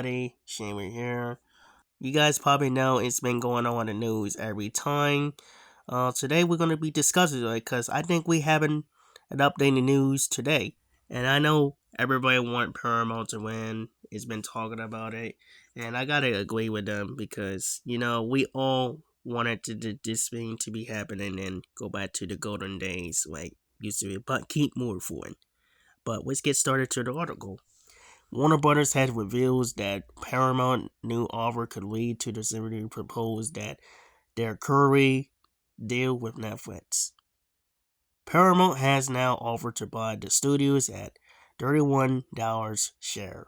everybody. Shamer here. You guys probably know it's been going on in the news every time. Today we're going to be discussing it because I think we haven't an update in the news today. And I know everybody want Paramount to win. It's been talking about it. And I got to agree with them because, we all wanted this thing to be happening and go back to the golden days like used to be. But keep moving forward. But let's get started to the article. Warner Brothers has revealed that Paramount new offer could lead to the series proposed that their current deal with Netflix. Paramount has now offered to buy the studios at $31 share.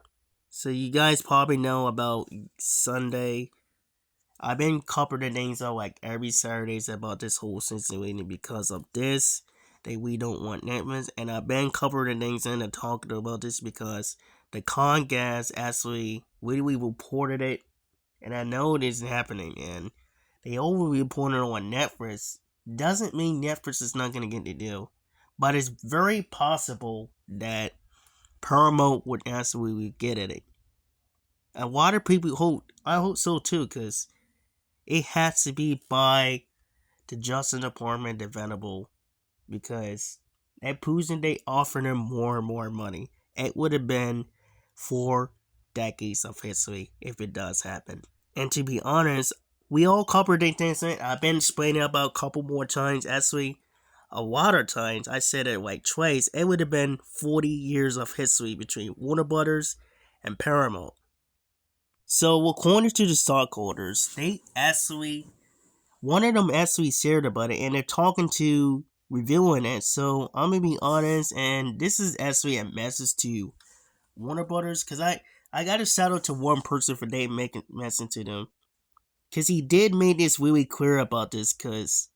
So you guys probably know about Sunday. I've been covering things out like every Saturdays about this whole situation because of this. We don't want Netflix, and I've been covering things and talking about this because the Comcast actually really reported it, and I know it isn't happening, and they over reported on Netflix. Doesn't mean Netflix is not going to get the deal, but it's very possible that Paramount would actually get it. A lot of people hope, I hope so too, because it has to be by the Justice Department available, because that proves that they offer them more and more money. It would have been 4 decades of history if it does happen. And to be honest, we all covered the things. I've been explaining about a couple more times. Actually, a lot of times. I said it like twice. It would have been 40 years of history between Warner Brothers and Paramount. So according to the stockholders, one of them actually shared about it, and they're talking to reviewing it. So I'm gonna be honest, and this is actually a message to Warner Brothers, because I got to shout out to one person for they making message to them, because he did make this really clear about this, because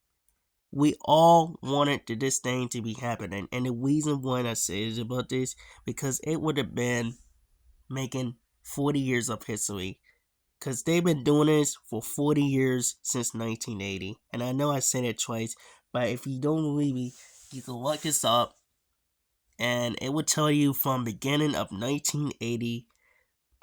we all wanted this thing to be happening, and the reason why I say is about this, because it would have been making 40 years of history, because they've been doing this for 40 years since 1980, and I know I said it twice, but if you don't believe me, you can look this up, and it will tell you from beginning of 1980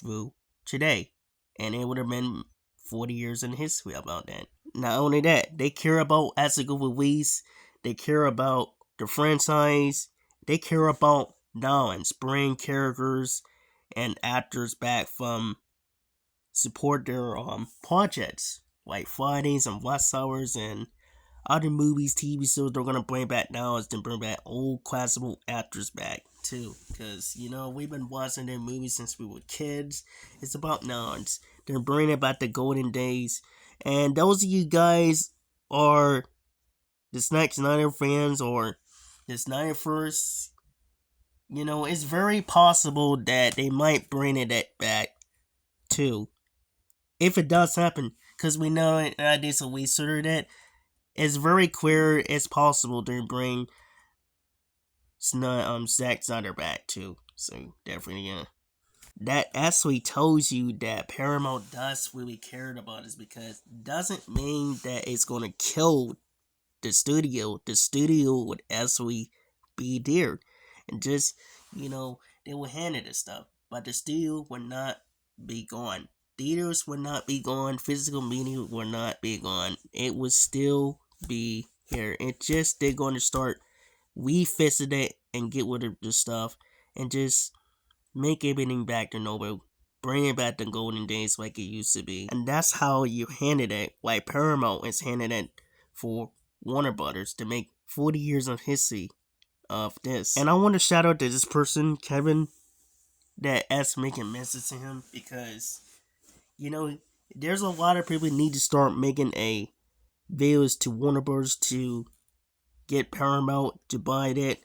through today, and it would have been 40 years in history about that. Not only that, they care about as a good release, they care about the franchise, they care about now and bring characters and actors back from support their projects like Fridays and Watch Hours and other movies, TV shows they're gonna bring back now is to bring back old classical actors back too, because we've been watching their movies since we were kids. It's about now. They're bringing back the golden days, and those of you guys are the Snack Snyder fans or the Snyder first. It's very possible that they might bring it back too, if it does happen, because we know it. I did some research that it's very clear it's possible to bring Zack Snyder back too. So definitely, yeah. That actually tells you that Paramount does really care about this, because it doesn't mean that it's gonna kill the studio. The studio would actually be there, and just they will handle this stuff, but the studio would not be gone. Theaters would not be gone. Physical media would not be gone. It would still be here. It's just they're going to start refixing it and get rid of the stuff and just make everything back to normal. Bring it back to golden days like it used to be. And that's how you handed it, like Paramount is handing it for Warner Brothers to make 40 years of history of this. And I want to shout out to this person, Kevin, that asked making message to him, because there's a lot of people need to start making a videos to Warner Bros. To get Paramount to buy it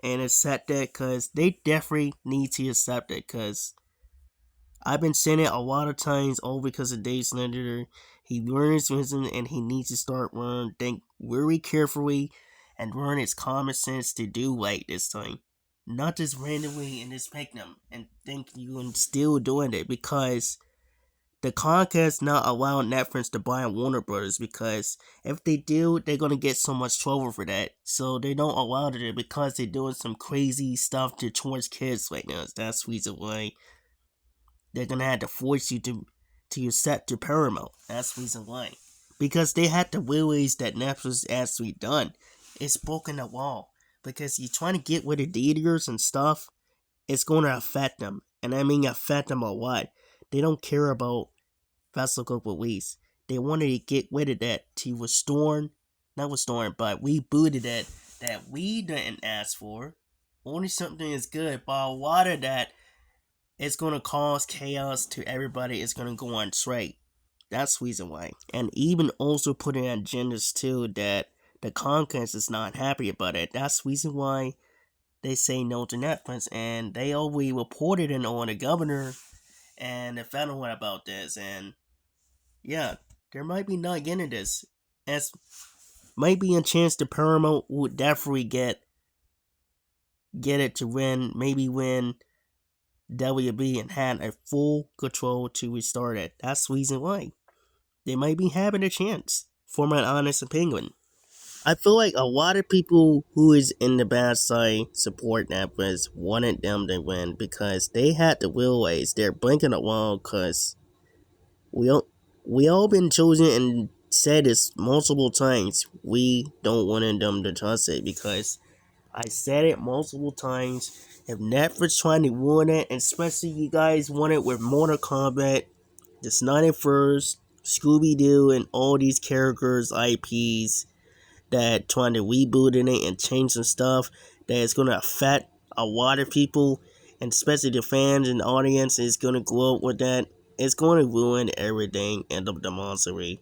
and accept that, because they definitely need to accept it, because I've been saying it a lot of times all because of Dave Snyder. He learns wisdom, and he needs to start learning, think very carefully, and learn his common sense to do right this time. Not just randomly and just pick them and think you can still doing it, because the Comcast not allowing Netflix to buy Warner Brothers, because if they do, they're gonna get so much trouble for that. So they don't allow it, because they're doing some crazy stuff to towards kids right now. That's the reason why they're gonna have to force you to accept to paramount. That's the reason why. Because they had to realize that Netflix actually done. It's broken the wall. Because you're trying to get rid of theaters and stuff, it's gonna affect them. And I mean affect them a lot. They don't care about festival release. They wanted to get rid of that to restore, not restoring, but rebooted that we didn't ask for. Only something is good, but a lot of that is gonna cause chaos to everybody. It's gonna go on straight. That's the reason why. And even also putting agendas too that the Congress is not happy about it. That's the reason why they say no to Netflix, and they already reported it on the governor and the federal one about this. And yeah, there might be not getting this. As might be a chance the Paramount would definitely get it to win, maybe win WB and had a full control to restart it. That's the reason why. They might be having a chance, for my honest opinion. I feel like a lot of people who is in the bad side support Netflix wanted them to win because they had to realize they're blinking a while because we all been chosen and said this multiple times. We don't want them to trust it because I said it multiple times. If Netflix trying to ruin it, and especially you guys want it with Mortal Kombat, this 91st, Scooby-Doo, and all these characters, IPs, that trying to reboot in it and change some stuff that is going to affect a lot of people, and especially the fans and the audience is going to grow up with that. It's going to ruin everything in the demonstrate.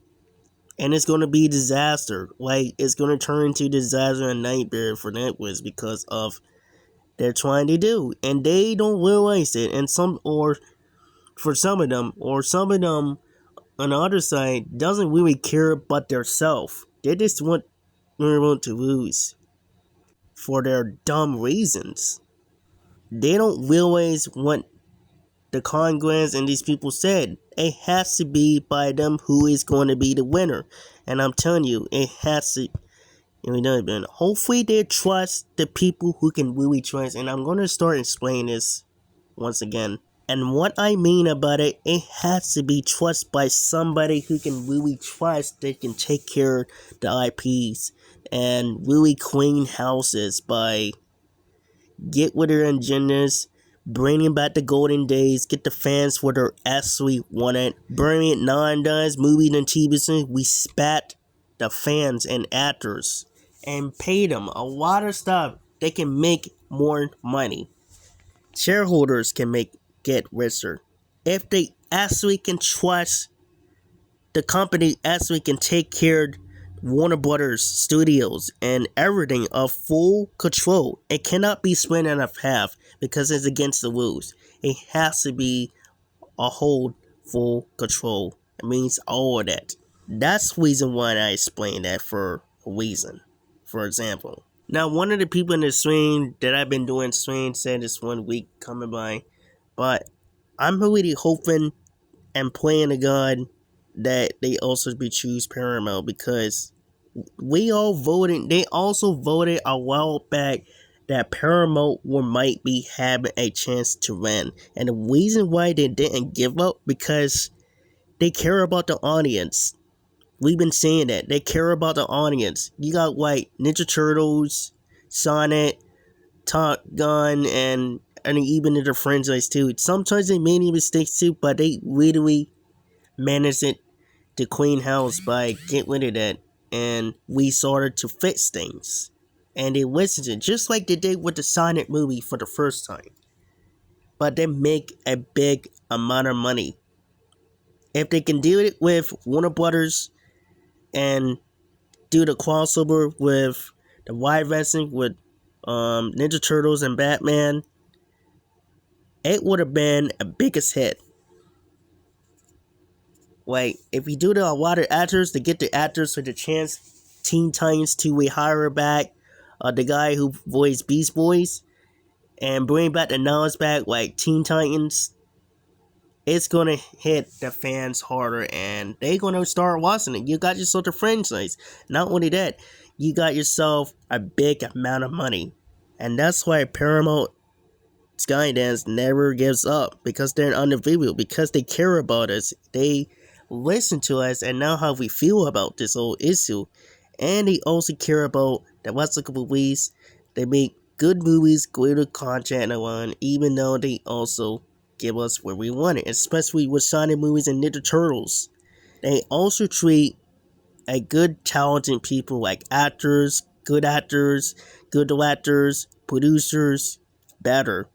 And it's going to be a disaster. Like, it's going to turn into disaster and nightmare for Netflix because of they're trying to do. And they don't realize it. And some of them on the other side doesn't really care about their self. They just want to lose for their dumb reasons. They don't realize what the Congress and these people said. It has to be by them who is going to be the winner. And I'm telling you, it has to. Hopefully they trust the people who can really trust. And I'm going to start explaining this once again. And what I mean about it, it has to be trusted by somebody who can really trust. They can take care of the IPs and really clean houses by get with their agendas, bringing back the golden days, get the fans what they're actually wanted, bringing it non-does, movies and TV shows, we spat the fans and actors and pay them a lot of stuff. They can make more money. Shareholders can get richer. If they actually can trust the company, actually can take care of Warner Brothers Studios and everything of full control. It cannot be split in half because it's against the rules. It has to be a whole full control. It means all of that. That's the reason why I explained that for a reason. For example. Now, one of the people in the stream that I've been doing stream said this 1 week coming by, but I'm really hoping and praying to God that they also be choose Paramount because we all voted. They also voted a while back that Paramount might be having a chance to win, and the reason why they didn't give up because they care about the audience. We've been saying that they care about the audience. You got like Ninja Turtles, Sonic, Top Gun, and even the franchise too. Sometimes they made mistakes too, but they really managed it to clean house by getting rid of that, and we started to fix things. And they listened to it, just like they did with the Sonic movie for the first time. But they make a big amount of money. If they can do it with Warner Brothers and do the crossover with the live wrestling with Ninja Turtles and Batman, it would have been a biggest hit. Like, if you do a lot of actors to get the actors with the chance, Teen Titans to rehire back the guy who voiced Beast Boys and bring back the knowledge back like Teen Titans, it's gonna hit the fans harder and they gonna start watching it. You got yourself a franchise. Not only that, you got yourself a big amount of money. And that's why Paramount Skydance never gives up because they're individual, because they care about us. They listen to us and know how we feel about this whole issue. And they also care about the rest of the movies. They make good movies, greater content and one, even though they also give us what we wanted, especially with Sonic movies and Ninja Turtles. They also treat a good talented people like actors, good directors, producers better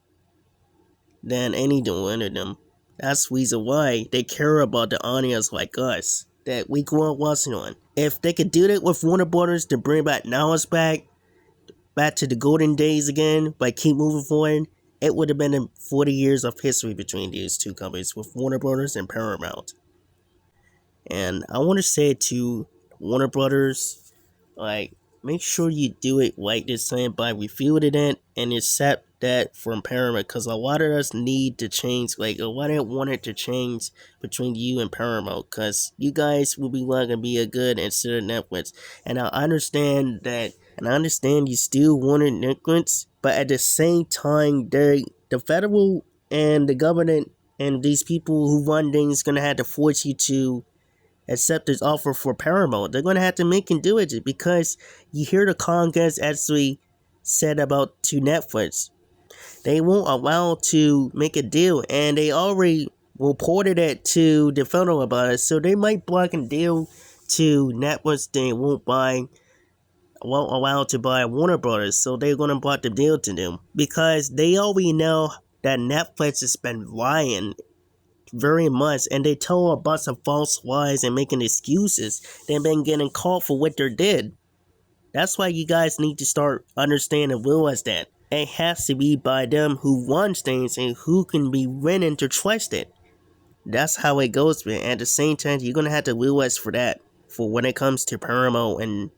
than any one of them. That's the reason why they care about the audience like us that we grew up watching on. If they could do that with Warner Brothers to bring back knowledge back to the golden days again, but keep moving forward, it would have been 40 years of history between these two companies with Warner Brothers and Paramount. And I want to say to Warner Brothers, like, make sure you do it right this time by refueling it and accept that from Paramount, because a lot of us need to change. Like, a lot of want it to change between you and Paramount, because you guys will be like to be a good instead of Netflix. And I understand that, and I understand you still wanted Netflix, but at the same time, the federal and the government and these people who run things gonna have to force you to accept this offer for Paramount. They're going to have to make and do it because you hear the Congress actually said about to Netflix. They won't allow to make a deal, and they already reported it to the federal about it. So they might block a deal to Netflix. They won't allow to buy Warner Brothers. So they're going to block the deal to them because they already know that Netflix has been lying very much, and they tell a bunch of false lies and making excuses. They've been getting caught for what they did. That's why you guys need to start understanding and realize that it has to be by them who runs things and who can be willing to trust it. That's how it goes, man. At the same time, you're gonna have to realize for that, for when it comes to Paramount and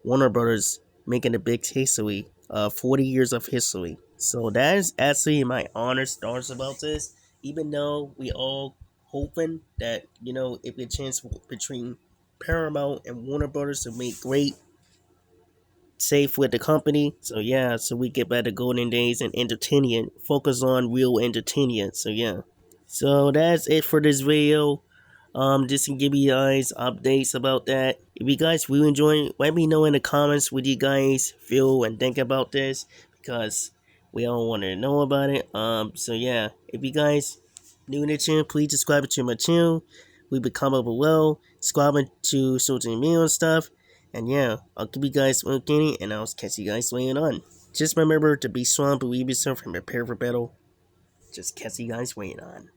Warner Brothers making a big history, 40 years of history. So that is actually my honest thoughts about this. Even though we all hoping that if a chance between Paramount and Warner Brothers to make great safe with the company. So yeah, so we get back to golden days and entertainment, focus on real entertainment. So yeah. So that's it for this video. Just to give you guys updates about that. If you guys really enjoy it, let me know in the comments what you guys feel and think about this, because we all want to know about it. So yeah, if you guys new to the channel, please subscribe to my channel. We become up below, subscribing to social media and stuff. And yeah, I'll keep you guys updated, and I'll catch you guys later on. Just remember to be strong, believe yourself, and prepare for battle. Just catch you guys later on.